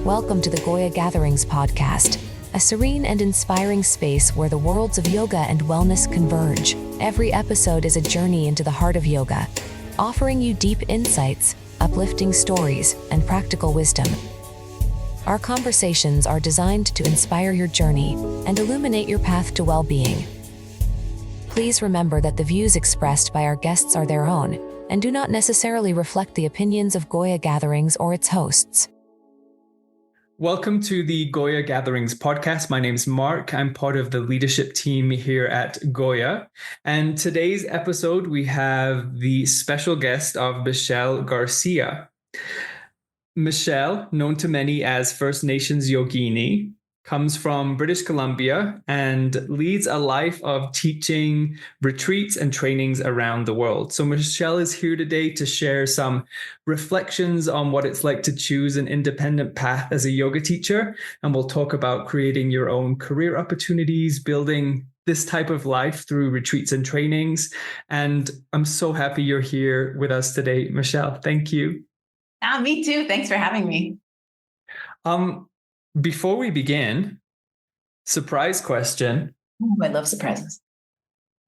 Welcome to the GOYA Gatherings Podcast, a serene and inspiring space where the worlds of yoga and wellness converge. Every episode is a journey into the heart of yoga, offering you deep insights, uplifting stories, and practical wisdom. Our conversations are designed to inspire your journey and illuminate your path to well-being. Please remember that the views expressed by our guests are their own and do not necessarily reflect the opinions of GOYA Gatherings or its hosts. Welcome to the GOYA Gatherings Podcast. My name's Mark. I'm part of the leadership team here at GOYA. And today's episode, we have the special guest of Michelle Garcia. Michelle, known to many as First Nations Yogini, comes from British Columbia and leads a life of teaching retreats and trainings around the world. So Michelle is here today to share some reflections on what it's like to choose an independent path as a yoga teacher. And we'll talk about creating your own career opportunities, building this type of life through retreats and trainings. And I'm so happy you're here with us today, Michelle. Thank you. Me too. Thanks for having me. Before we begin, surprise question. Ooh, I love surprises.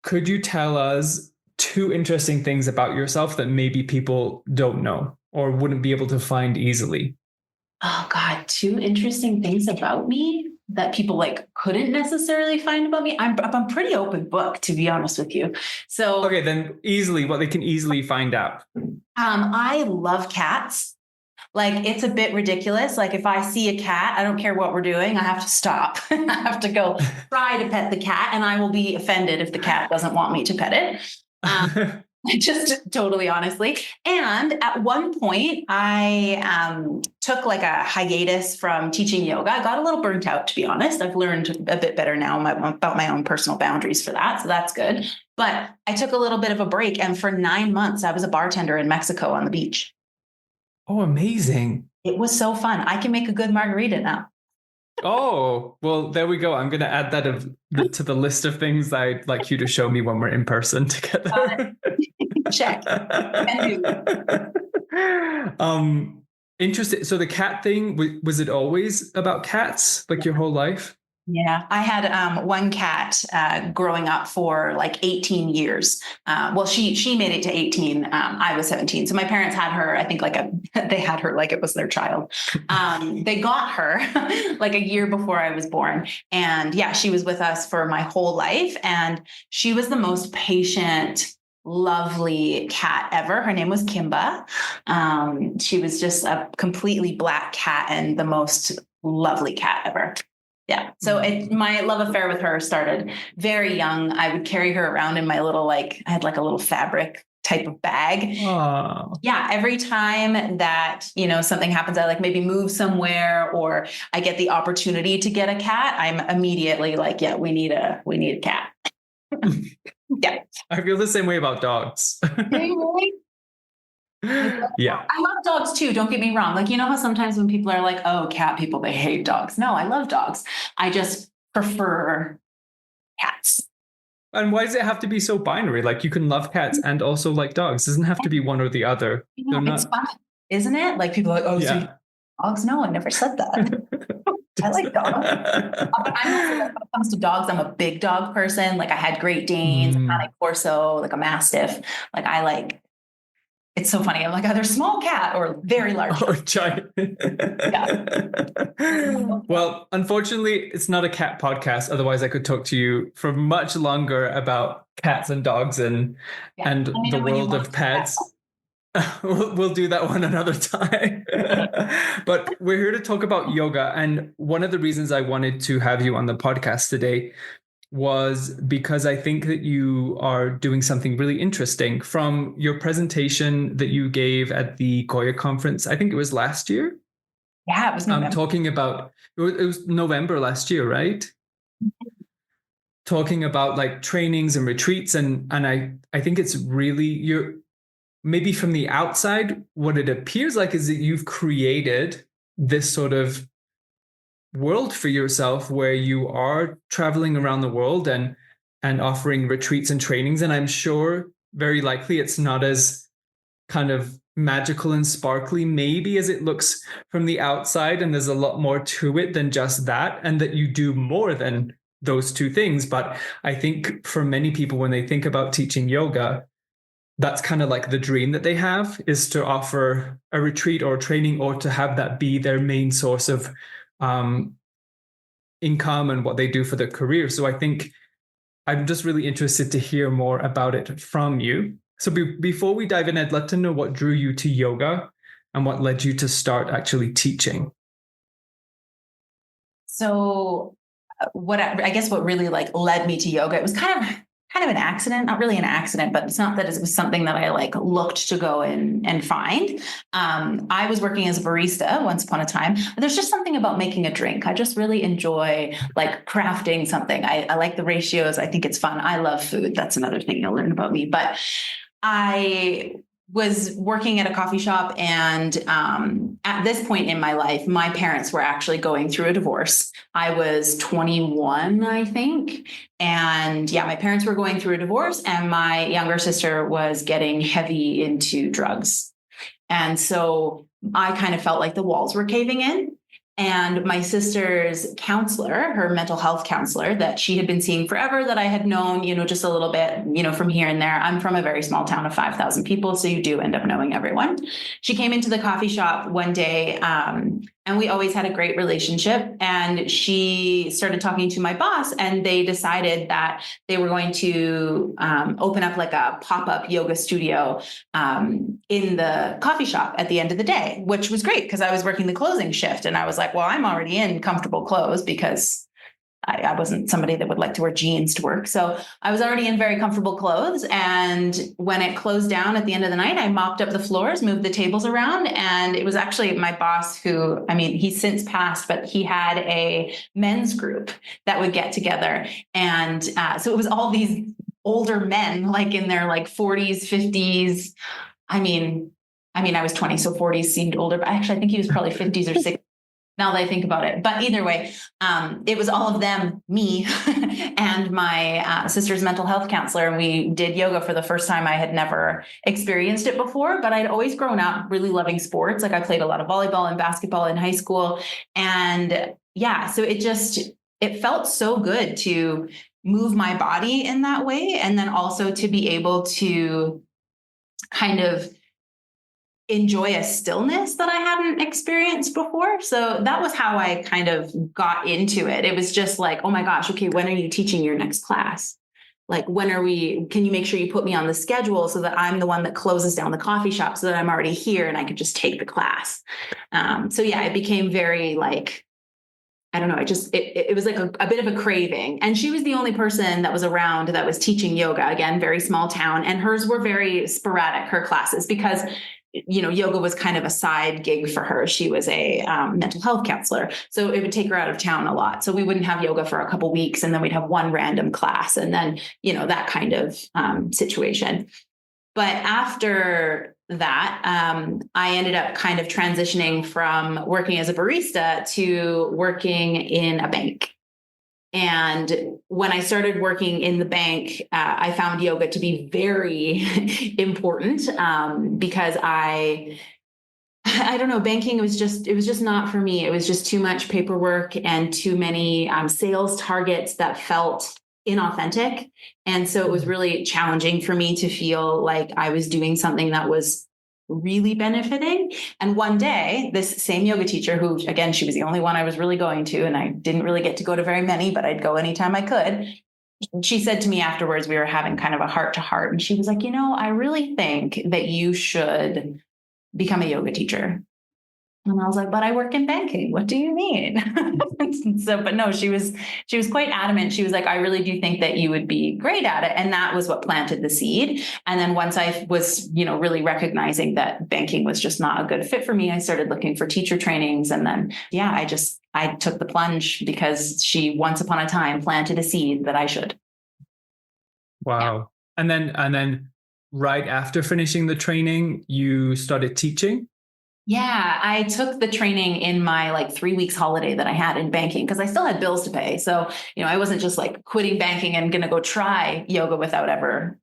Could you tell us two interesting things about yourself that maybe people don't know or wouldn't be able to find easily? Oh God, two interesting things about me that people couldn't necessarily find about me. I'm a pretty open book, to be honest with you. So okay, then what they can easily find out. I love cats. It's a bit ridiculous. If I see a cat, I don't care what we're doing. I have to stop. I have to go try to pet the cat, and I will be offended if the cat doesn't want me to pet it. Just totally honestly. And at one point I took a hiatus from teaching yoga. I got a little burnt out, to be honest. I've learned a bit better now about my own personal boundaries for that. So that's good. But I took a little bit of a break, and for 9 months I was a bartender in Mexico on the beach. Oh, amazing. It was so fun. I can make a good margarita now. Oh, well, there we go. I'm going to add that to the list of things I'd like you to show me when we're in person together. Check. Interesting. So the cat thing, was it always about cats, your whole life? Yeah, I had one cat growing up for 18 years. She made it to 18. I was 17. So my parents had her, I think they had her like it was their child. They got her a year before I was born. And yeah, she was with us for my whole life. And she was the most patient, lovely cat ever. Her name was Kimba. She was just a completely black cat and the most lovely cat ever. Yeah. So my love affair with her started very young. I would carry her around in my little, I had a little fabric type of bag. Aww. Yeah. Every time that, something happens, I maybe move somewhere or I get the opportunity to get a cat. I'm immediately yeah, we need a cat. Yeah. I feel the same way about dogs. Really? Yeah. I love dogs too. Don't get me wrong. How sometimes when people are oh, cat people, they hate dogs. No, I love dogs. I just prefer cats. And why does it have to be so binary? You can love cats and also like dogs. It doesn't have to be one or the other. It's fun, isn't it? People are oh, yeah. So dogs? No, I never said that. I like dogs. But I'm also, when it comes to dogs, I'm a big dog person. I had Great Danes, a Corso, a Mastiff. It's so funny. I'm either small cat or very large. Or giant. Yeah. Well, unfortunately, it's not a cat podcast. Otherwise, I could talk to you for much longer about cats and dogs and the world of pets. We'll do that one another time. But we're here to talk about yoga. And one of the reasons I wanted to have you on the podcast today was because I think that you are doing something really interesting from your presentation that you gave at the GOYA conference. I think it was last year. Yeah, it was November. I'm talking about, it was November last year, right? Mm-hmm. Talking about trainings and retreats. And I think it's really, maybe from the outside, what it appears like is that you've created this sort of world for yourself where you are traveling around the world and offering retreats and trainings. And I'm sure very likely it's not as kind of magical and sparkly maybe as it looks from the outside, and there's a lot more to it than just that, and that you do more than those two things. But I think for many people, when they think about teaching yoga, that's kind of like the dream that they have, is to offer a retreat or a training, or to have that be their main source of income and what they do for their career. So I think I'm just really interested to hear more about it from you. So before we dive in, I'd love to know what drew you to yoga and what led you to start actually teaching. So I guess what really like led me to yoga, it was kind of an accident, not really an accident, but it's not that it was something that I like looked to go and find. I was working as a barista once upon a time. There's just something about making a drink. I just really enjoy like crafting something. I like the ratios. I think it's fun. I love food. That's another thing you'll learn about me. But I was working at a coffee shop, and at this point in my life, my parents were actually going through a divorce. I was 21, I think. And yeah, my parents were going through a divorce, and my younger sister was getting heavy into drugs. And so I kind of felt like the walls were caving in. And my sister's counselor, her mental health counselor that she had been seeing forever, that I had known, just a little bit, from here and there. I'm from a very small town of 5,000 people, so you do end up knowing everyone. She came into the coffee shop one day, and we always had a great relationship. And she started talking to my boss, and they decided that they were going to open up like a pop-up yoga studio in the coffee shop at the end of the day, which was great because I was working the closing shift. And I was like, well, I'm already in comfortable clothes because I wasn't somebody that would like to wear jeans to work. So I was already in very comfortable clothes. And when it closed down at the end of the night, I mopped up the floors, moved the tables around. And it was actually my boss who, he's since passed, but he had a men's group that would get together. And so it was all these older men, like in their like 40s, 50s. I was 20, so 40s seemed older, but actually I think he was probably 50s or 60s. Now that I think about it. But either way, it was all of them, me, and my sister's mental health counselor. And we did yoga for the first time. I had never experienced it before, but I'd always grown up really loving sports. Like I played a lot of volleyball and basketball in high school. And yeah, so it felt so good to move my body in that way. And then also to be able to kind of enjoy a stillness that I hadn't experienced before. So that was how I kind of got into it. It was just like, oh my gosh, okay, when are you teaching your next class? Like, can you make sure you put me on the schedule so that I'm the one that closes down the coffee shop so that I'm already here and I could just take the class. So yeah, it became very like, I don't know. It was like a bit of a craving. And she was the only person that was around that was teaching yoga. Again, very small town. And hers were very sporadic, her classes, because yoga was kind of a side gig for her. She was a mental health counselor. So it would take her out of town a lot. So we wouldn't have yoga for a couple of weeks, and then we'd have one random class, and then, that kind of situation. But after that, I ended up kind of transitioning from working as a barista to working in a bank. And when I started working in the bank, I found yoga to be very important because I don't know, banking was just not for me. It was just too much paperwork and too many sales targets that felt inauthentic. And so it was really challenging for me to feel like I was doing something that was really benefiting. And one day, this same yoga teacher, who, again, she was the only one I was really going to, and I didn't really get to go to very many, but I'd go anytime I could. She said to me afterwards, we were having kind of a heart to heart, and she was like, I really think that you should become a yoga teacher. And I was like, but I work in banking. What do you mean? But no, she was quite adamant. She was like, I really do think that you would be great at it. And that was what planted the seed. And then once I was, really recognizing that banking was just not a good fit for me, I started looking for teacher trainings. And then, yeah, I took the plunge because she once upon a time planted a seed that I should. Wow. Yeah. And then right after finishing the training, you started teaching? Yeah, I took the training in my 3 weeks holiday that I had in banking because I still had bills to pay. So, I wasn't just quitting banking and going to go try yoga without ever,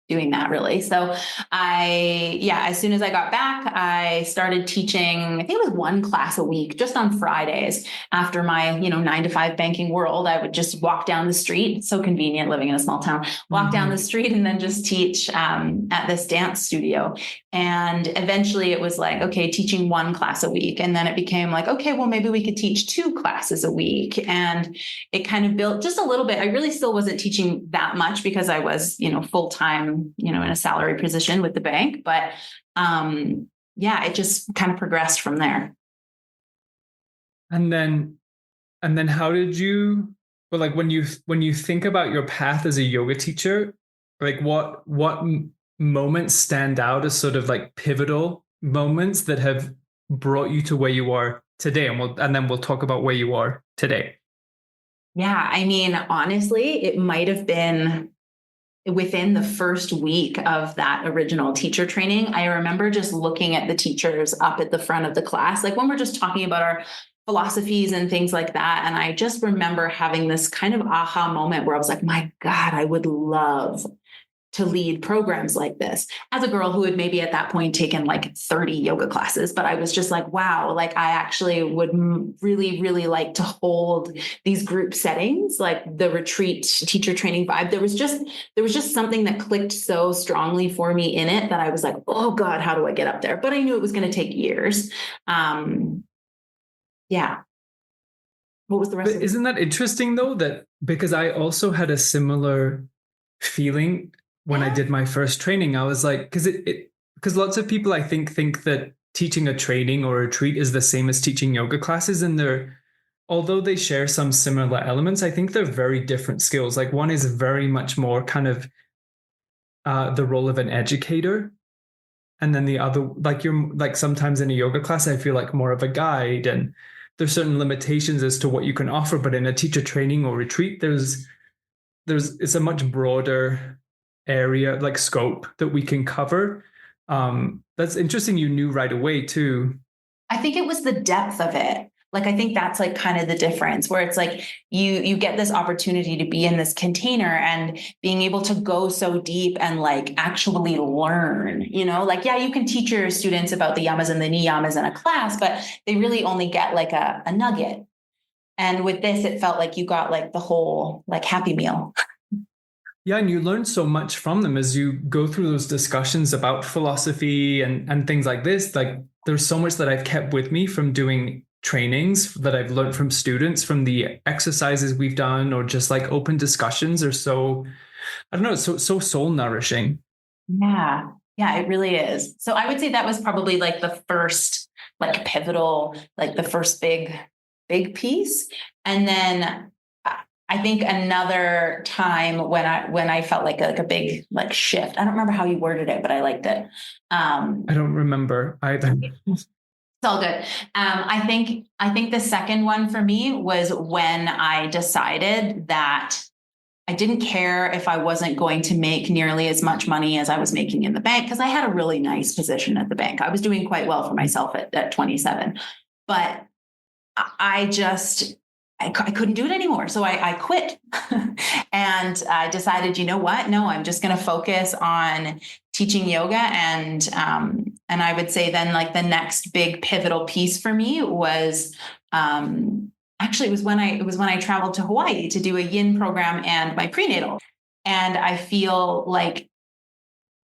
doing that really. So as soon as I got back, I started teaching, I think it was one class a week, just on Fridays after my, 9 to 5 banking world. I would just walk down the street. It's so convenient living in a small town, walk down the street and then just teach at this dance studio. And eventually it was like, okay, teaching one class a week. And then it became like, okay, well, maybe we could teach 2 classes a week. And it kind of built just a little bit. I really still wasn't teaching that much because I was, full-time, in a salary position with the bank. But it just kind of progressed from there. And then how did you, well, like when you think about your path as a yoga teacher, like what moments stand out as sort of like pivotal moments that have brought you to where you are today? And then we'll talk about where you are today. Yeah. I mean, honestly, it might have been within the first week of that original teacher training. I remember just looking at the teachers up at the front of the class, like when we're just talking about our philosophies and things like that. And I just remember having this kind of aha moment where I was like, my God, I would love to lead programs like this, as a girl who had maybe at that point taken like 30 yoga classes. But I was just like, wow, like I actually would really, really like to hold these group settings, like the retreat teacher training vibe. There was just something that clicked so strongly for me in it that I was like, oh God, how do I get up there? But I knew it was going to take years. What was the rest of it? Isn't that interesting though, that because I also had a similar feeling when I did my first training. I was like, because lots of people I think that teaching a training or a retreat is the same as teaching yoga classes, and although they share some similar elements, I think they're very different skills. Like one is very much more kind of the role of an educator, and then the other, like you're like sometimes in a yoga class, I feel like more of a guide, and there's certain limitations as to what you can offer. But in a teacher training or retreat, it's a much broader area, like scope that we can cover. That's interesting. You knew right away too. I think it was the depth of it. Like, I think that's like kind of the difference, where it's like you get this opportunity to be in this container and being able to go so deep and like actually learn, like, yeah, you can teach your students about the yamas and the niyamas in a class, but they really only get like a nugget. And with this, it felt like you got like the whole like Happy Meal. Yeah, and you learn so much from them as you go through those discussions about philosophy and things like this. Like there's so much that I've kept with me from doing trainings that I've learned from students, from the exercises we've done, or just like open discussions are so, I don't know, it's so soul nourishing. Yeah, it really is. So I would say that was probably like the first like pivotal, like the first big piece. And then I think another time when I felt like a big like shift. I don't remember how you worded it, but I liked it. I don't remember either. It's all good. I think the second one for me was when I decided that I didn't care if I wasn't going to make nearly as much money as I was making in the bank, because I had a really nice position at the bank. I was doing quite well for myself at 27, but I couldn't do it anymore. So I quit and I decided, you know what? No, I'm just going to focus on teaching yoga. And I would say then like the next big pivotal piece for me was, actually it was when I traveled to Hawaii to do a yin program and my prenatal. And I feel like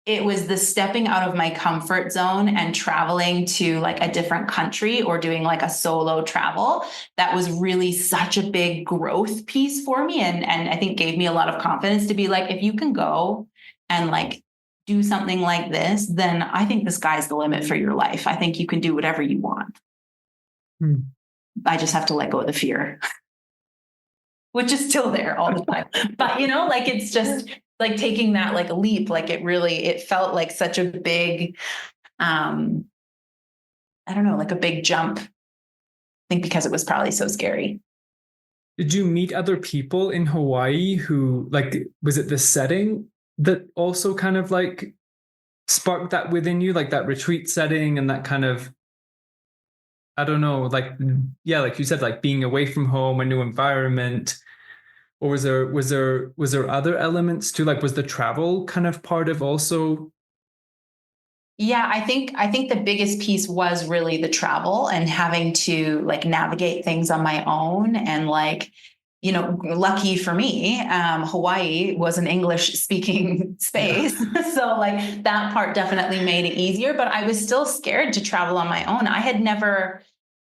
it was the stepping out of my comfort zone and traveling to like a different country or doing like a solo travel that was really such a big growth piece for me. And I think gave me a lot of confidence to be like, if you can go and like do something like this, then I think the sky's the limit for your life. I think you can do whatever you want. I just have to let go of the fear, which is still there all the time. But like it's just like taking that like a leap, like it felt like such a big, I don't know, like a big jump. I think because it was probably so scary. Did you meet other people in Hawaii who like, was it the setting that also kind of like sparked that within you, like that retreat setting and that kind of, I don't know, like, yeah, like you said, like being away from home, a new environment. Or was there other elements too? Like, was the travel kind of part of also? Yeah, I think the biggest piece was really the travel and having to like navigate things on my own. And like, lucky for me, Hawaii was an English speaking space. Yeah. So like that part definitely made it easier, but I was still scared to travel on my own. I had never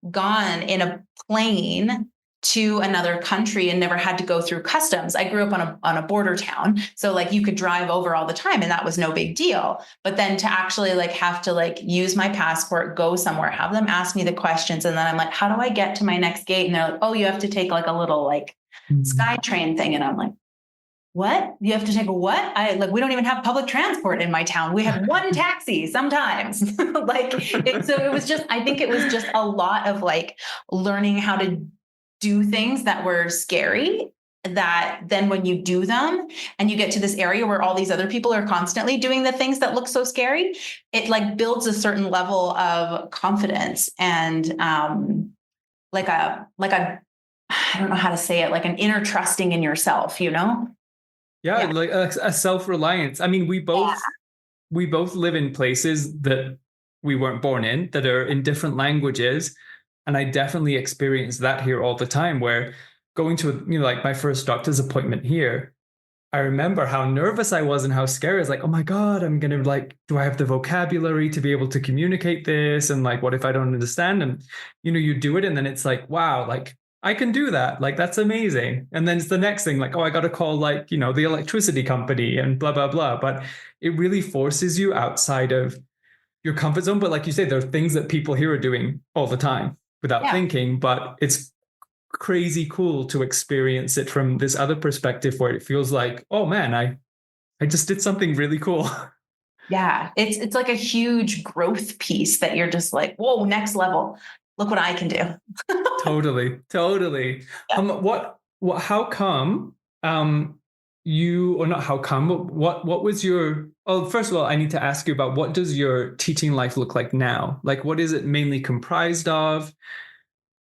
gone in a plane to another country and never had to go through customs. I grew up on a border town. So like you could drive over all the time and that was no big deal. But then to actually like have to like use my passport, go somewhere, have them ask me the questions. And then I'm like, how do I get to my next gate? And they're like, oh, you have to take like a little like sky train thing. And I'm like, what? You have to take a what? We don't even have public transport in my town. We have one taxi sometimes. I think it was just a lot of like learning how to do things that were scary, that then when you do them and you get to this area where all these other people are constantly doing the things that look so scary, it like builds a certain level of confidence and I don't know how to say it, like an inner trusting in yourself, Yeah, like a self-reliance. I mean, we both live in places that we weren't born in, that are in different languages. And I definitely experience that here all the time, where going to, like my first doctor's appointment here, I remember how nervous I was and how scary. I was like, oh my God, I'm going to like, do I have the vocabulary to be able to communicate this? And like, what if I don't understand? And, you do it. And then it's like, wow, like I can do that. Like, that's amazing. And then it's the next thing, like, oh, I got to call like, the electricity company and blah, blah, blah. But it really forces you outside of your comfort zone. But like you say, there are things that people here are doing all the time without thinking, but it's crazy cool to experience it from this other perspective where it feels like, oh man, I just did something really cool. Yeah. It's like a huge growth piece that you're just like, whoa, next level. Look what I can do. Totally. Yeah. How come, or not how come, what was first of all, I need to ask you about what does your teaching life look like now? Like, what is it mainly comprised of?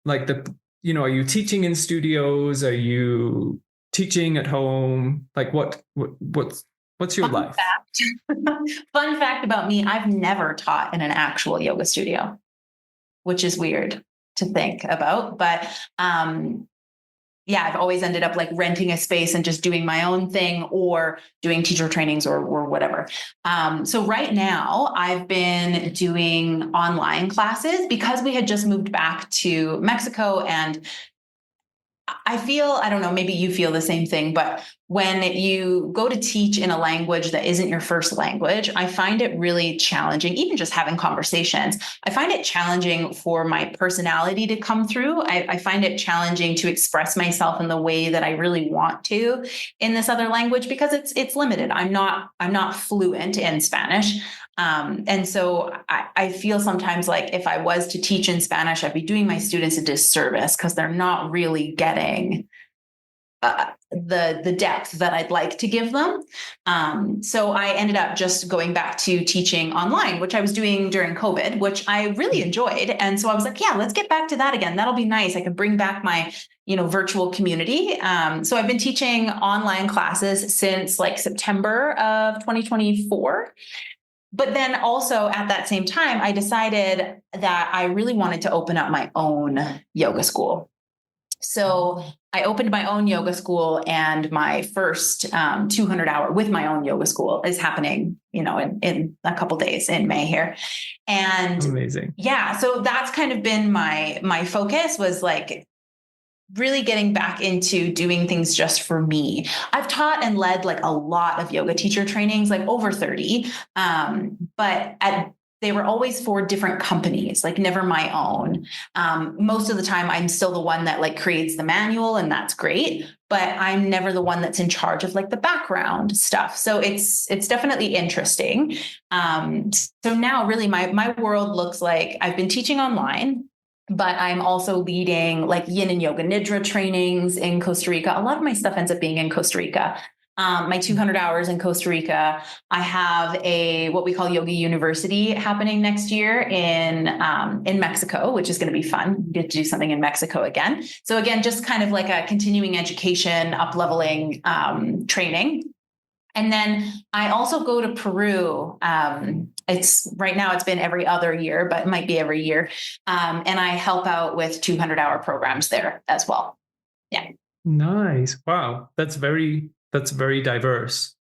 Like are you teaching in studios? Are you teaching at home? Like what's your life? Fun fact about me, I've never taught in an actual yoga studio, which is weird to think about, but, I've always ended up like renting a space and just doing my own thing or doing teacher trainings or whatever. So right now I've been doing online classes because we had just moved back to Mexico, and I don't know, maybe you feel the same thing, but when you go to teach in a language that isn't your first language, I find it really challenging, even just having conversations. I find it challenging for my personality to come through. I find it challenging to express myself in the way that I really want to in this other language because it's limited. I'm not fluent in Spanish. And so I feel sometimes like if I was to teach in Spanish, I'd be doing my students a disservice because they're not really getting the depth that I'd like to give them. So I ended up just going back to teaching online, which I was doing during COVID, which I really enjoyed. And so I was like, yeah, let's get back to that again. That'll be nice. I can bring back my, virtual community. So I've been teaching online classes since like September of 2024. But then also at that same time, I decided that I really wanted to open up my own yoga school. So I opened my own yoga school, and my first 200-hour with my own yoga school is happening, in a couple days in May here. And amazing. Yeah. So that's kind of been my focus, was like really getting back into doing things just for me. I've taught and led like a lot of yoga teacher trainings, like over 30. But they were always for different companies, like never my own. Most of the time I'm still the one that like creates the manual, and that's great, but I'm never the one that's in charge of like the background stuff. So it's definitely interesting. So now really my world looks like I've been teaching online, but I'm also leading like yin and yoga nidra trainings in Costa Rica. A lot of my stuff ends up being in Costa Rica. my 200 hours in Costa Rica. I have what we call Yoga University happening next year in Mexico, which is going to be fun. Get to do something in Mexico again. So again, just kind of like a continuing education, up-leveling training. And then I also go to Peru. Right now it's been every other year, but it might be every year. And I help out with 200-hour programs there as well. Yeah. Nice. Wow. That's very diverse.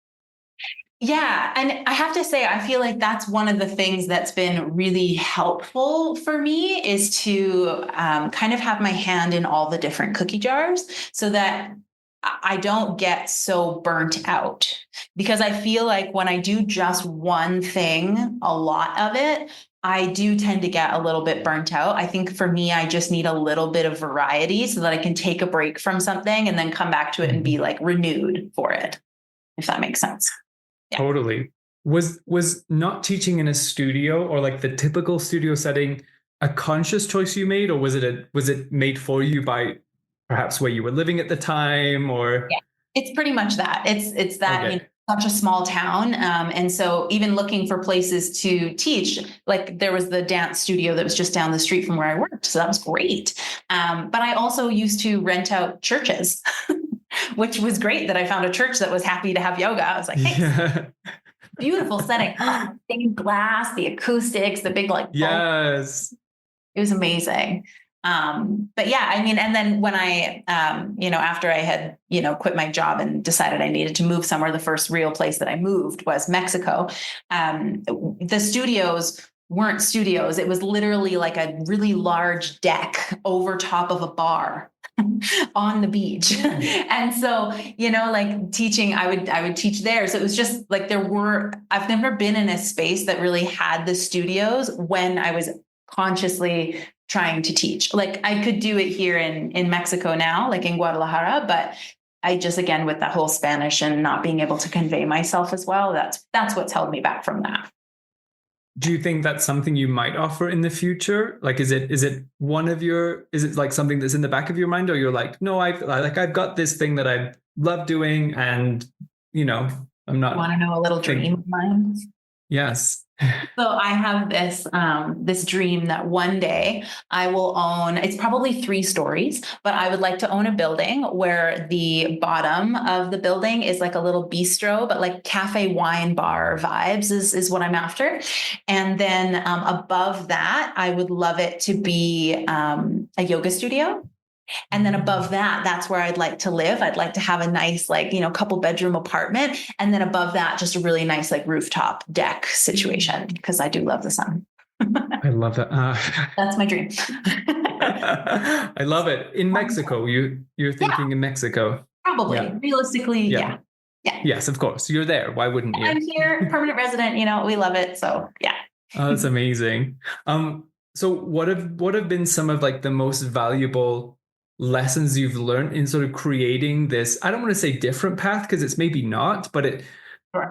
Yeah. And I have to say, I feel like that's one of the things that's been really helpful for me is to kind of have my hand in all the different cookie jars so that I don't get so burnt out, because I feel like when I do just one thing, a lot of it, I do tend to get a little bit burnt out. I think for me, I just need a little bit of variety so that I can take a break from something and then come back to it and be like renewed for it, if that makes sense. Yeah. Totally. Was not teaching in a studio or like the typical studio setting a conscious choice you made, or was it made for you by perhaps where you were living at the time? Or yeah, it's pretty much that. It's that. Okay. Such a small town. And so even looking for places to teach, like there was the dance studio that was just down the street from where I worked. So that was great. But I also used to rent out churches, which was great that I found a church that was happy to have yoga. I was like, hey, yeah. Beautiful setting, stained glass, the acoustics, the big like, yes, it was amazing. But yeah, I mean, and then when I, after I had, quit my job and decided I needed to move somewhere, the first real place that I moved was Mexico. The studios weren't studios. It was literally like a really large deck over top of a bar on the beach. And so, like teaching, I would teach there. So it was just like I've never been in a space that really had the studios when I was consciously trying to teach. Like I could do it here in Mexico now, like in Guadalajara, but I just, again, with the whole Spanish and not being able to convey myself as well, that's what's held me back from that. Do you think that's something you might offer in the future? Like, is it like something that's in the back of your mind, or you're like, no, I've got this thing that I love doing, and I'm not. Want to know a little dream of mine? Yes. So I have this dream that one day I will own, it's probably 3 stories, but I would like to own a building where the bottom of the building is like a little bistro, but like cafe wine bar vibes is what I'm after. And then above that, I would love it to be a yoga studio. And then above that, that's where I'd like to live. I'd like to have a nice, couple bedroom apartment. And then above that, just a really nice, rooftop deck situation, because I do love the sun. I love that. That's my dream. I love it. In Mexico, you're thinking in Mexico. Probably. Yeah. Realistically, yeah. Yes, of course. You're there. Why wouldn't you? I'm here, permanent resident, we love it. So yeah. Oh, that's amazing. So what have been some of the most valuable lessons you've learned in sort of creating this, I don't want to say different path, because it's maybe not, but it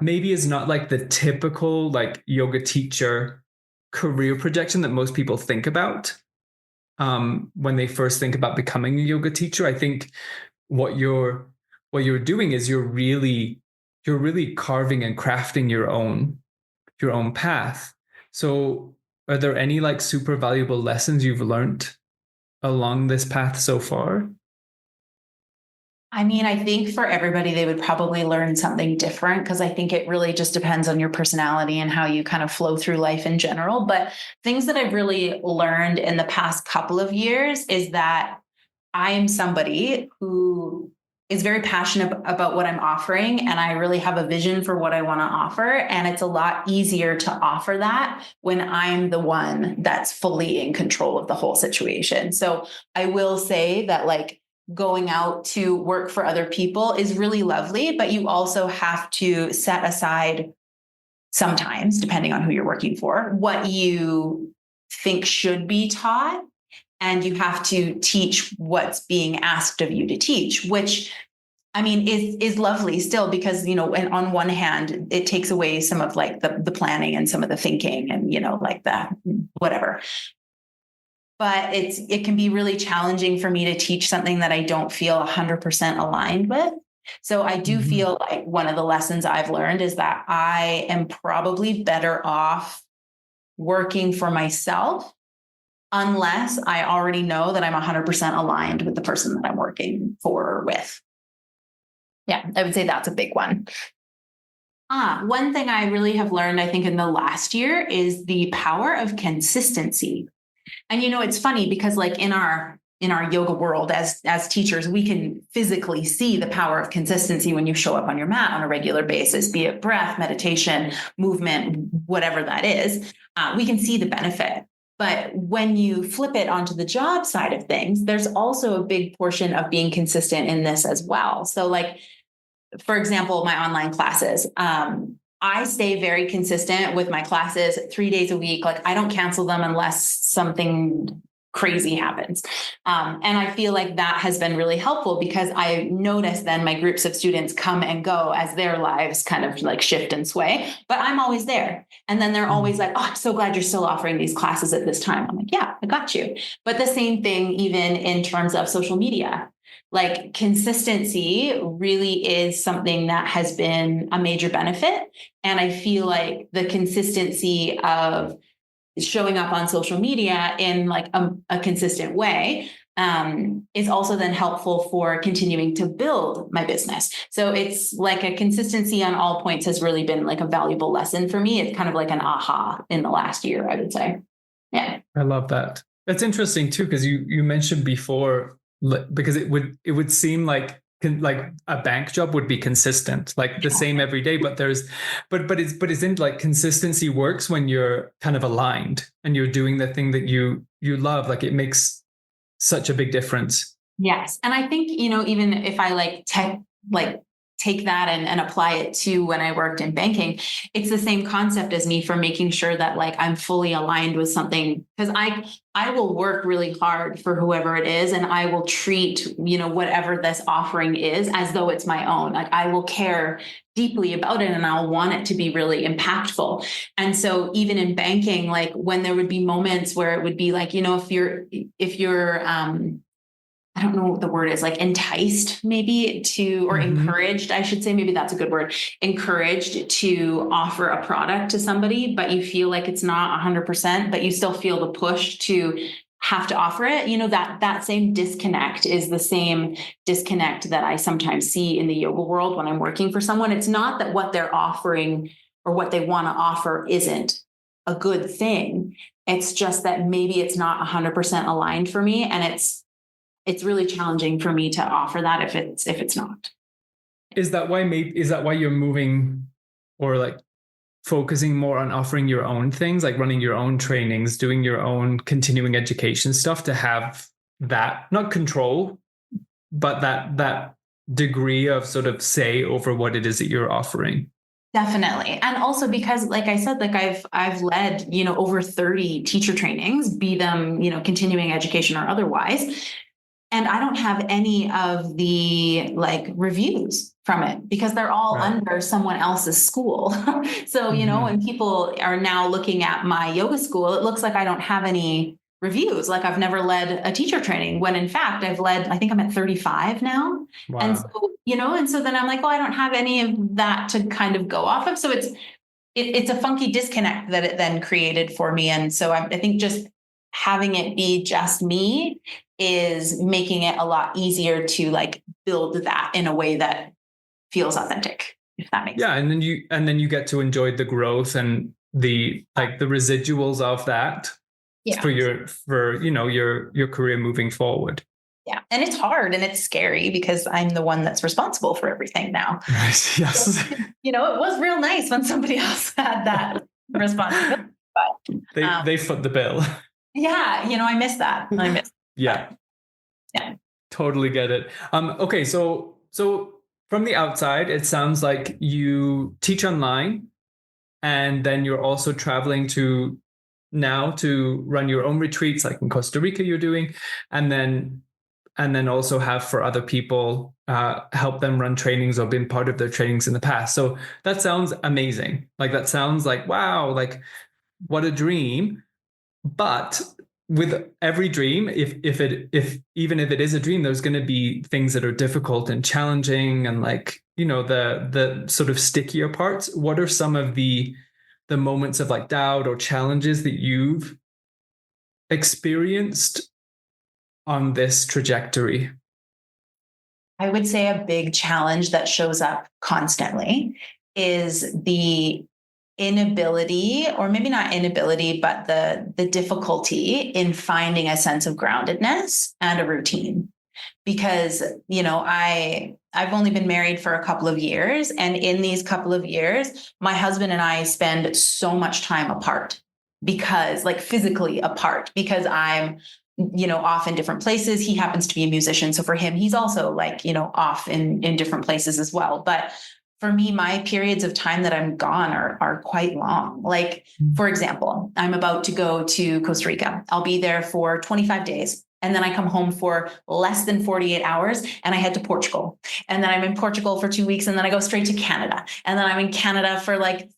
maybe is not like the typical yoga teacher career projection that most people think about when they first think about becoming a yoga teacher. I think what you're doing is you're really carving and crafting your own path. So are there any super valuable lessons you've learned along this path so far? I mean, I think for everybody, they would probably learn something different, because I think it really just depends on your personality and how you kind of flow through life in general. But things that I've really learned in the past couple of years is that I am somebody who is very passionate about what I'm offering, and I really have a vision for what I want to offer. And it's a lot easier to offer that when I'm the one that's fully in control of the whole situation. So I will say that going out to work for other people is really lovely, but you also have to set aside sometimes, depending on who you're working for, what you think should be taught. And you have to teach what's being asked of you to teach, which I mean, is lovely still, because, and on one hand, it takes away some of the planning and some of the thinking and, that whatever. But it can be really challenging for me to teach something that I don't feel 100% aligned with. So I do feel like one of the lessons I've learned is that I am probably better off working for myself unless I already know that I'm 100% aligned with the person that I'm working for or with. Yeah, I would say that's a big one. One thing I really have learned, I think, in the last year is the power of consistency. And, it's funny because like in our yoga world as teachers, we can physically see the power of consistency when you show up on your mat on a regular basis, be it breath, meditation, movement, whatever that is. We can see the benefit. But when you flip it onto the job side of things, there's also a big portion of being consistent in this as well. So like, for example, my online classes, I stay very consistent with my classes 3 days a week. Like I don't cancel them unless something crazy happens. And I feel like that has been really helpful because I notice then my groups of students come and go as their lives kind of like shift and sway, but I'm always there. And then they're always like, oh, I'm so glad you're still offering these classes at this time. I'm like, yeah, I got you. But the same thing, even in terms of social media. Like consistency really is something that has been a major benefit. And I feel like the consistency of showing up on social media in like a consistent way is also then helpful for continuing to build my business. So it's like a consistency on all points has really been like a valuable lesson for me. It's kind of like an aha in the last year, I would say. Yeah. I love that. That's interesting too, because you mentioned before, because it would seem like a bank job would be consistent, like the same every day, but isn't like consistency works when you're kind of aligned and you're doing the thing that you love. Like it makes such a big difference. Yes. And I think, even if I take that and apply it to when I worked in banking, it's the same concept as me for making sure that like I'm fully aligned with something, because I will work really hard for whoever it is. And I will treat, whatever this offering is as though it's my own. Like I will care deeply about it and I'll want it to be really impactful. And so even in banking, like when there would be moments where it would be like, if you're I don't know what the word is, like enticed maybe to, or encouraged, I should say, maybe that's a good word, encouraged to offer a product to somebody, but you feel like it's not 100%, but you still feel the push to have to offer it. That same disconnect is the same disconnect that I sometimes see in the yoga world when I'm working for someone. It's not that what they're offering or what they want to offer isn't a good thing. It's just that maybe it's not 100% aligned for me. And it's really challenging for me to offer that if it's not. Is that why you're moving or like focusing more on offering your own things, like running your own trainings, doing your own continuing education stuff to have that, not control, but that degree of sort of say over what it is that you're offering? Definitely. And also because, like I said, like I've led, over 30 teacher trainings, be them, continuing education or otherwise. And I don't have any of the like reviews from it because they're all under someone else's school. So, when people are now looking at my yoga school, it looks like I don't have any reviews. Like I've never led a teacher training when in fact I've led, I think I'm at 35 now. Wow. And so, and so then I'm like, well, I don't have any of that to kind of go off of. So it's a funky disconnect that it then created for me. And so I think just having it be just me is making it a lot easier to like build that in a way that feels authentic, if that makes sense. Yeah. And then you get to enjoy the growth and the residuals of that for your career moving forward. Yeah. And it's hard and it's scary because I'm the one that's responsible for everything now. Right. Yes. So, it was real nice when somebody else had that responsibility. But they foot the bill. Yeah. I miss that. Yeah. Totally get it. Okay. So from the outside, it sounds like you teach online and then you're also traveling to run your own retreats, like in Costa Rica you're doing, and then also have for other people, help them run trainings or been part of their trainings in the past. So that sounds amazing. Like that sounds like, wow, like what a dream. But with every dream, if even if it is a dream, there's going to be things that are difficult and challenging and like, the sort of stickier parts. What are some of the moments of like doubt or challenges that you've experienced on this trajectory? I would say a big challenge that shows up constantly is the inability, or maybe not inability, but the difficulty in finding a sense of groundedness and a routine. Because, I've only been married for a couple of years. And in these couple of years, my husband and I spend so much time apart, because like physically apart, because I'm off in different places. He happens to be a musician. So for him, he's also like, off in different places as well. But for me, my periods of time that I'm gone are quite long. Like, for example, I'm about to go to Costa Rica. I'll be there for 25 days. And then I come home for less than 48 hours and I head to Portugal. And then I'm in Portugal for 2 weeks. And then I go straight to Canada. And then I'm in Canada for like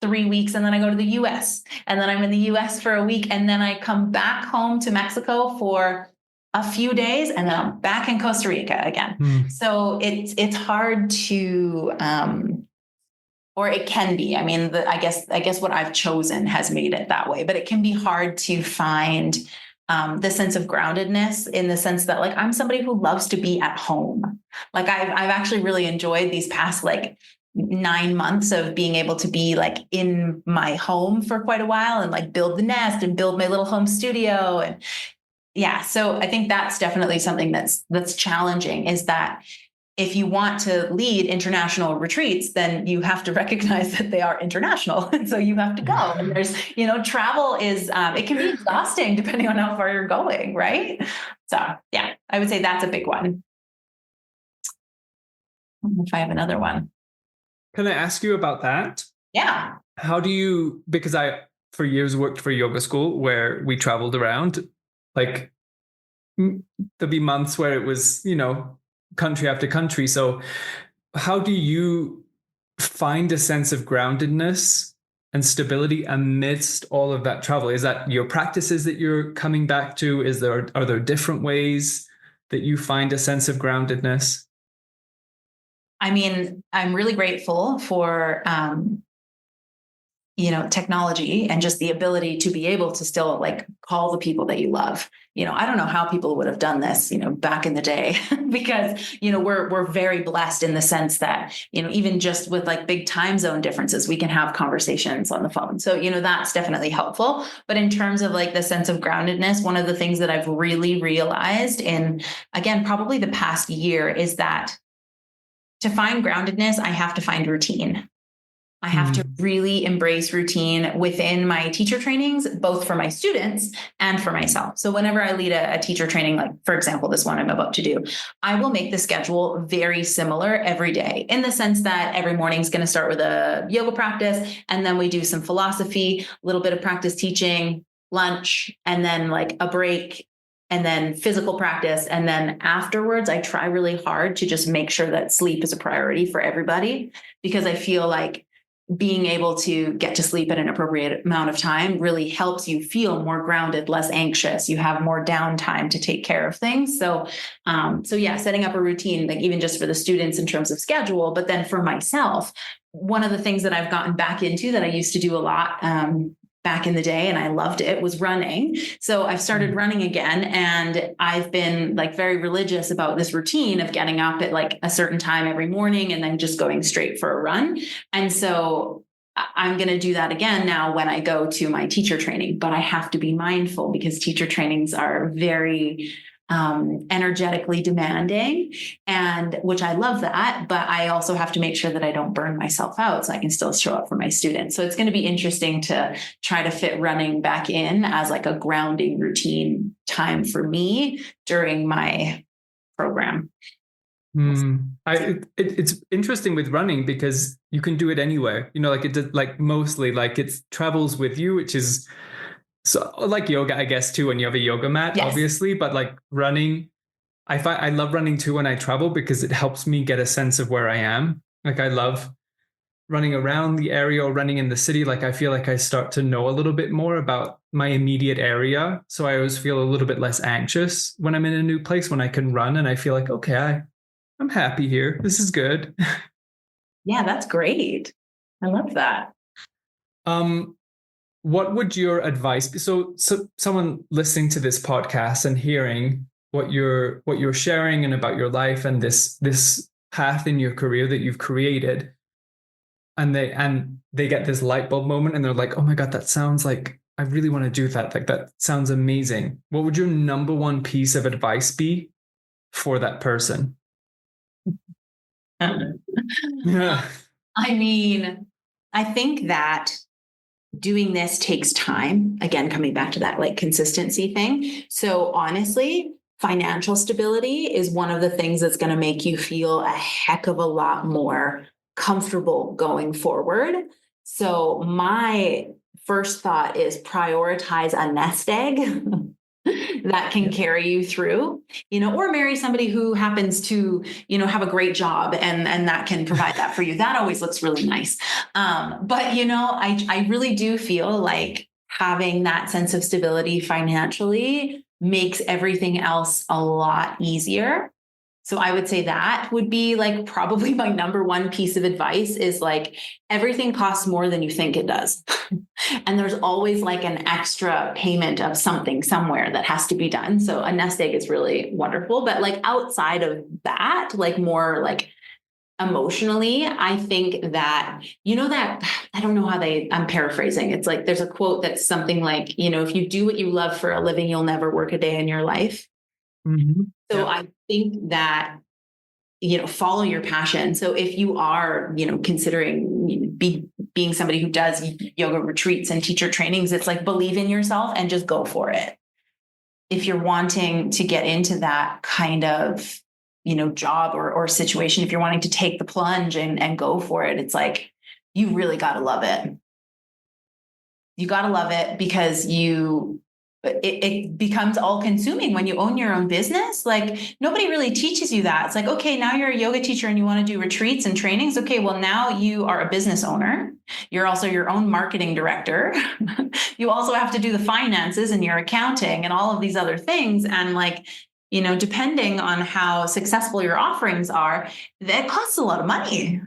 3 weeks. And then I go to the US. And then I'm in the US for a week. And then I come back home to Mexico for a few days. And then I'm back in Costa Rica again. So it's hard to, or it can be. I mean, I guess what I've chosen has made it that way. But it can be hard to find the sense of groundedness, in the sense that like I'm somebody who loves to be at home. Like I've actually really enjoyed these past like 9 months of being able to be like in my home for quite a while and like build the nest and build my little home studio. And yeah, so I think that's definitely something that's challenging, is that if you want to lead international retreats, then you have to recognize that they are international. And so you have to go. And there's, travel is, it can be exhausting depending on how far you're going, right? So yeah, I would say that's a big one. I don't know if I have another one. Can I ask you about that? Yeah. How do you, because I, for years, worked for a yoga school where we traveled around, like there'd be months where it was, country after country. So how do you find a sense of groundedness and stability amidst all of that travel? Is that your practices that you're coming back to? Are there different ways that you find a sense of groundedness? I mean, I'm really grateful for, technology and just the ability to be able to still like call the people that you love. I don't know how people would have done this, back in the day, because, we're very blessed in the sense that, even just with like big time zone differences, we can have conversations on the phone. So, that's definitely helpful. But in terms of like the sense of groundedness, one of the things that I've really realized in, again, probably the past year, is that to find groundedness, I have to find routine. I have to really embrace routine within my teacher trainings, both for my students and for myself. So whenever I lead a teacher training, like for example, this one I'm about to do, I will make the schedule very similar every day, in the sense that every morning is going to start with a yoga practice. And then we do some philosophy, a little bit of practice teaching, lunch, and then like a break, and then physical practice. And then afterwards, I try really hard to just make sure that sleep is a priority for everybody, because I feel like being able to get to sleep at an appropriate amount of time really helps you feel more grounded, less anxious. You have more downtime to take care of things. So yeah, setting up a routine, like even just for the students in terms of schedule, but then for myself, one of the things that I've gotten back into that I used to do a lot, back in the day, and I loved it, was running. So I've started running again, and I've been like very religious about this routine of getting up at like a certain time every morning and then just going straight for a run. And so I'm going to do that again now when I go to my teacher training, but I have to be mindful, because teacher trainings are very energetically demanding, and which I love that, but I also have to make sure that I don't burn myself out so I can still show up for my students. So it's going to be interesting to try to fit running back in as like a grounding routine time for me during my program. It's interesting with running, because you can do it anywhere, like it like mostly like it travels with you, which is so like yoga, I guess, too, when you have a yoga mat, yes, obviously, but like running, I love running too when I travel, because it helps me get a sense of where I am. Like I love running around the area or running in the city, like I feel like I start to know a little bit more about my immediate area. So I always feel a little bit less anxious when I'm in a new place, when I can run and I feel like, okay, I'm happy here. This is good. Yeah, that's great. I love that. What would your advice be? So someone listening to this podcast and hearing what you're sharing and about your life and this path in your career that you've created, and they get this light bulb moment and they're like, oh my God, that sounds like I really want to do that. Like that sounds amazing. What would your number one piece of advice be for that person? Yeah. I mean, I think that doing this takes time. Again, coming back to that like consistency thing. So honestly, financial stability is one of the things that's going to make you feel a heck of a lot more comfortable going forward. So my first thought is prioritize a nest egg that can carry you through, or marry somebody who happens to, have a great job and that can provide that for you. That always looks really nice. But, I really do feel like having that sense of stability financially makes everything else a lot easier. So I would say that would be like probably my number one piece of advice is like everything costs more than you think it does. And there's always like an extra payment of something somewhere that has to be done. So a nest egg is really wonderful. But like outside of that, like more like emotionally, I think that, that I don't know how I'm paraphrasing. It's like there's a quote that's something like, if you do what you love for a living, you'll never work a day in your life. Mm-hmm. So yeah. I think that, follow your passion. So if you are, considering being somebody who does yoga retreats and teacher trainings, it's like believe in yourself and just go for it. If you're wanting to get into that kind of, job or situation, if you're wanting to take the plunge and go for it, it's like, you really got to love it. You got to love it because it becomes all consuming when you own your own business. Like nobody really teaches you that. It's like, okay, now you're a yoga teacher and you want to do retreats and trainings. Okay, well, now you are a business owner. You're also your own marketing director. You also have to do the finances and your accounting and all of these other things. And like, depending on how successful your offerings are, that costs a lot of money.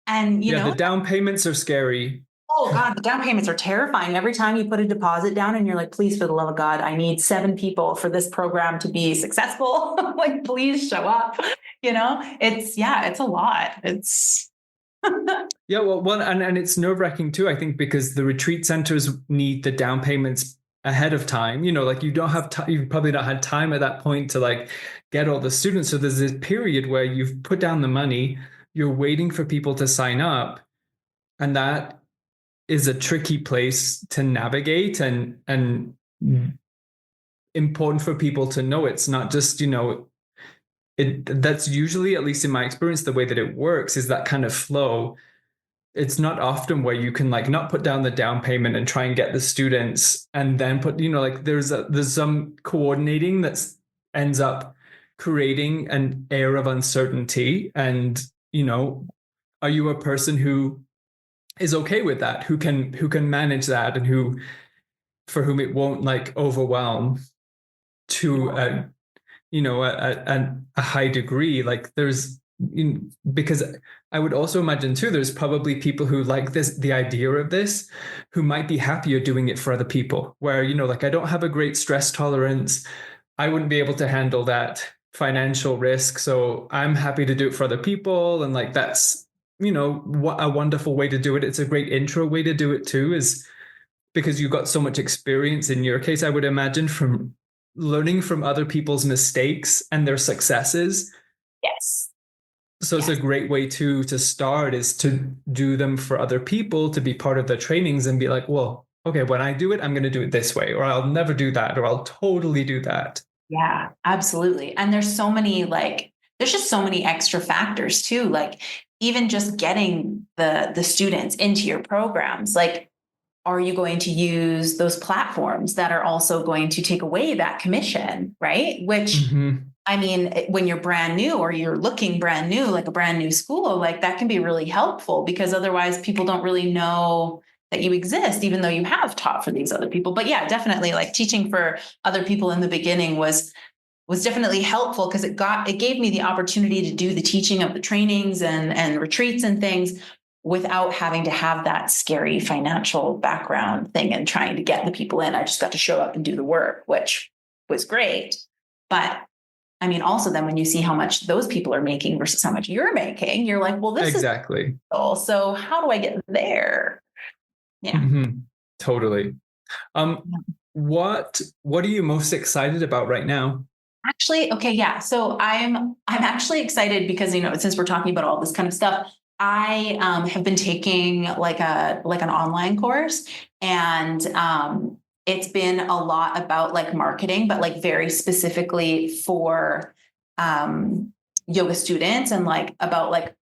And, the down payments are scary. Oh God, the down payments are terrifying. Every time you put a deposit down and you're like, please, for the love of God, I need 7 people for this program to be successful. Like, please show up. It's a lot. It's. Yeah, well, and it's nerve-wracking too, I think, because the retreat centers need the down payments ahead of time. Like you don't have time, you've probably not had time at that point to like get all the students. So there's this period where you've put down the money, you're waiting for people to sign up, and that is a tricky place to navigate and important for people to know. It's not just, that's usually, at least in my experience, the way that it works is that kind of flow. It's not often where you can like not put down the down payment and try and get the students and then put, like there's some coordinating that ends up creating an air of uncertainty. And, are you a person who is okay with that, who can manage that, and for whom it won't like overwhelm to a high degree? Like there's, because I would also imagine too, there's probably people who like the idea of this, who might be happier doing it for other people, where, like I don't have a great stress tolerance. I wouldn't be able to handle that financial risk. So I'm happy to do it for other people. And like, that's, what a wonderful way to do it. It's a great intro way to do it too, is because you've got so much experience in your case, I would imagine, from learning from other people's mistakes and their successes. Yes. So it's a great way to start, is to do them for other people, to be part of the trainings and be like, well, okay, when I do it, I'm going to do it this way, or I'll never do that, or I'll totally do that. Yeah, absolutely. And there's just so many extra factors too. Like even just getting the students into your programs, like, are you going to use those platforms that are also going to take away that commission, right? Which, I mean, when you're brand new or you're looking brand new, like a brand new school, like that can be really helpful because otherwise people don't really know that you exist, even though you have taught for these other people. But yeah, definitely like teaching for other people in the beginning was definitely helpful because it gave me the opportunity to do the teaching of the trainings and retreats and things without having to have that scary financial background thing and trying to get the people in. I just got to show up and do the work, which was great. But I mean, also then when you see how much those people are making versus how much you're making, you're like, well, this exactly. is cool. So how do I get there? Yeah. Mm-hmm. Totally. What are you most excited about right now? Actually, okay, yeah. So I'm actually excited because, since we're talking about all this kind of stuff, I have been taking like an online course, and it's been a lot about like marketing, but like very specifically for yoga students and like about like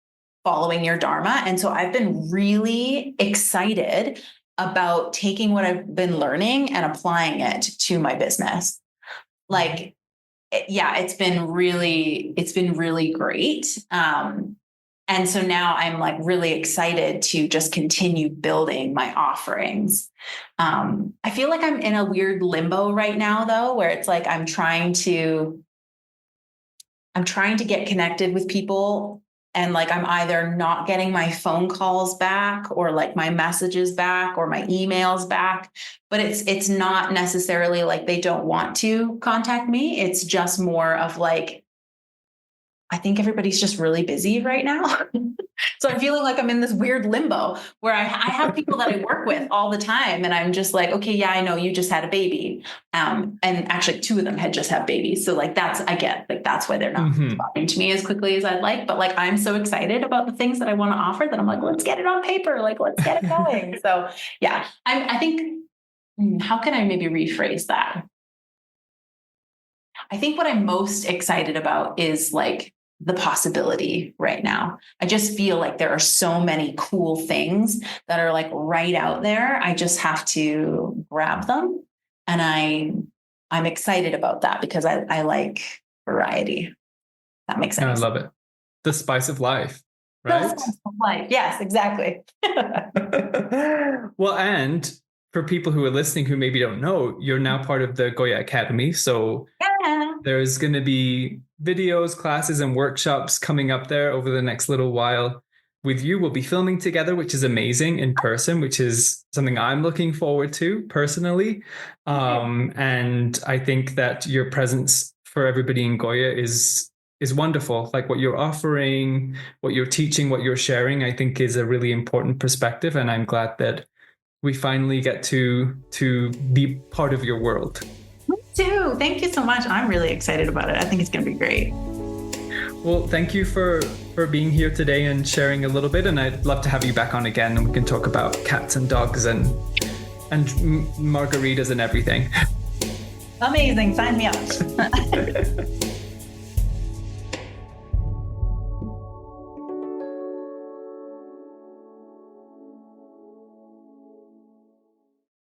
following your dharma. And so I've been really excited about taking what I've been learning and applying it to my business. Like, yeah, it's been really great. And so now I'm like really excited to just continue building my offerings. I feel like I'm in a weird limbo right now though, where it's like I'm trying to get connected with people, and like I'm either not getting my phone calls back or like my messages back or my emails back, but it's not necessarily like they don't want to contact me. It's just more of like, I think everybody's just really busy right now. So I'm feeling like I'm in this weird limbo where I have people that I work with all the time. And I'm just like, okay, yeah, I know you just had a baby. And actually 2 of them had just had babies. So like, that's why they're not responding to me as quickly as I'd like. But like, I'm so excited about the things that I want to offer that I'm like, let's get it on paper. Like, let's get it going. So yeah, I think, how can I maybe rephrase that? I think what I'm most excited about is like the possibility right now. I just feel like there are so many cool things that are like right out there. I just have to grab them. And I'm excited about that because I like variety. That makes sense. I love it. The spice of life, right? The spice of life. Yes, exactly. Well, and for people who are listening who maybe don't know, you're now part of the GOYA Academy. So there's going to be videos, classes, and workshops coming up there over the next little while with you. We'll be filming together, which is amazing, in person, which is something I'm looking forward to personally. And I think that your presence for everybody in GOYA is wonderful. Like what you're offering, what you're teaching, what you're sharing, I think is a really important perspective. And I'm glad that we finally get to be part of your world. Me too. Thank you so much. I'm really excited about it. I think it's going to be great. Well, thank you for being here today and sharing a little bit. And I'd love to have you back on again, and we can talk about cats and dogs and margaritas and everything. Amazing. Sign me up.